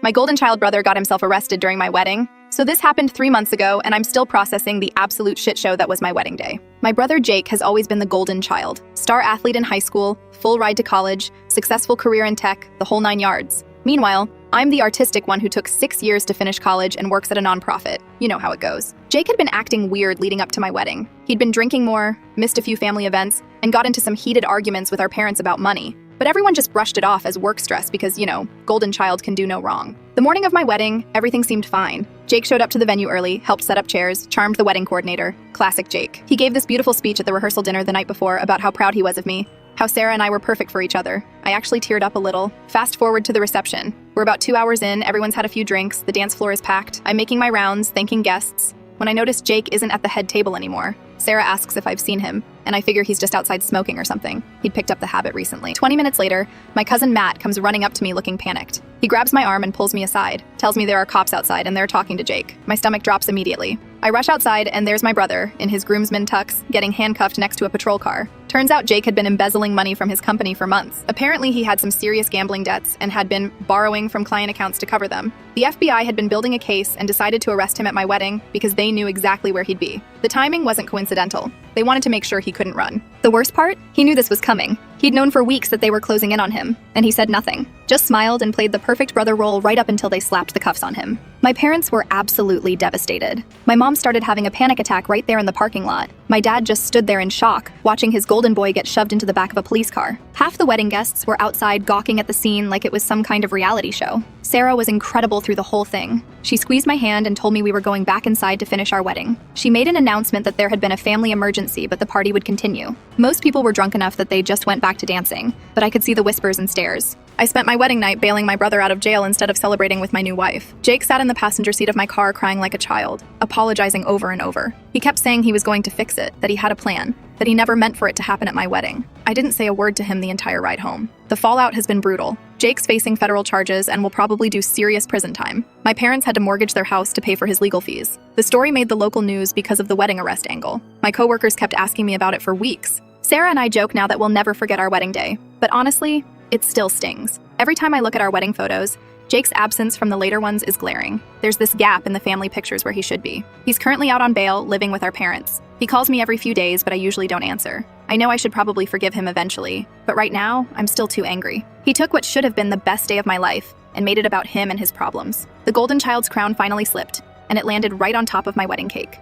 My golden child brother got himself arrested during my wedding. So this happened 3 months ago, and I'm still processing the absolute shit show that was my wedding day. My brother Jake has always been the golden child. Star athlete in high school, full ride to college, successful career in tech, the whole 9 yards. Meanwhile, I'm the artistic one who took 6 years to finish college and works at a nonprofit. You know how it goes. Jake had been acting weird leading up to my wedding. He'd been drinking more, missed a few family events, and got into some heated arguments with our parents about money. But everyone just brushed it off as work stress because, golden child can do no wrong. The morning of my wedding, everything seemed fine. Jake showed up to the venue early, helped set up chairs, charmed the wedding coordinator. Classic Jake. He gave this beautiful speech at the rehearsal dinner the night before about how proud he was of me, how Sarah and I were perfect for each other. I actually teared up a little. Fast forward to the reception. We're about 2 hours in, everyone's had a few drinks, the dance floor is packed. I'm making my rounds, thanking guests, when I notice Jake isn't at the head table anymore. Sarah asks if I've seen him, and I figure he's just outside smoking or something. He'd picked up the habit recently. 20 minutes later, my cousin Matt comes running up to me looking panicked. He grabs my arm and pulls me aside, tells me there are cops outside and they're talking to Jake. My stomach drops immediately. I rush outside and there's my brother, in his groomsman tux, getting handcuffed next to a patrol car. Turns out Jake had been embezzling money from his company for months. Apparently he had some serious gambling debts and had been borrowing from client accounts to cover them. The FBI had been building a case and decided to arrest him at my wedding because they knew exactly where he'd be. The timing wasn't coincidental. They wanted to make sure he couldn't run. The worst part? He knew this was coming. He'd known for weeks that they were closing in on him, and he said nothing. Just smiled and played the perfect brother role right up until they slapped the cuffs on him. My parents were absolutely devastated. My mom started having a panic attack right there in the parking lot. My dad just stood there in shock, watching his golden boy get shoved into the back of a police car. Half the wedding guests were outside gawking at the scene like it was some kind of reality show. Sarah was incredible through the whole thing. She squeezed my hand and told me we were going back inside to finish our wedding. She made an announcement that there had been a family emergency, but the party would continue. Most people were drunk enough that they just went back to dancing, but I could see the whispers and stares. I spent my wedding night bailing my brother out of jail instead of celebrating with my new wife. Jake sat in the passenger seat of my car crying like a child, apologizing over and over. He kept saying he was going to fix it, that he had a plan, that he never meant for it to happen at my wedding. I didn't say a word to him the entire ride home. The fallout has been brutal. Jake's facing federal charges and will probably do serious prison time. My parents had to mortgage their house to pay for his legal fees. The story made the local news because of the wedding arrest angle. My coworkers kept asking me about it for weeks. Sarah and I joke now that we'll never forget our wedding day, but honestly, it still stings. Every time I look at our wedding photos, Jake's absence from the later ones is glaring. There's this gap in the family pictures where he should be. He's currently out on bail, living with our parents. He calls me every few days, but I usually don't answer. I know I should probably forgive him eventually, but right now, I'm still too angry. He took what should have been the best day of my life and made it about him and his problems. The golden child's crown finally slipped, and it landed right on top of my wedding cake.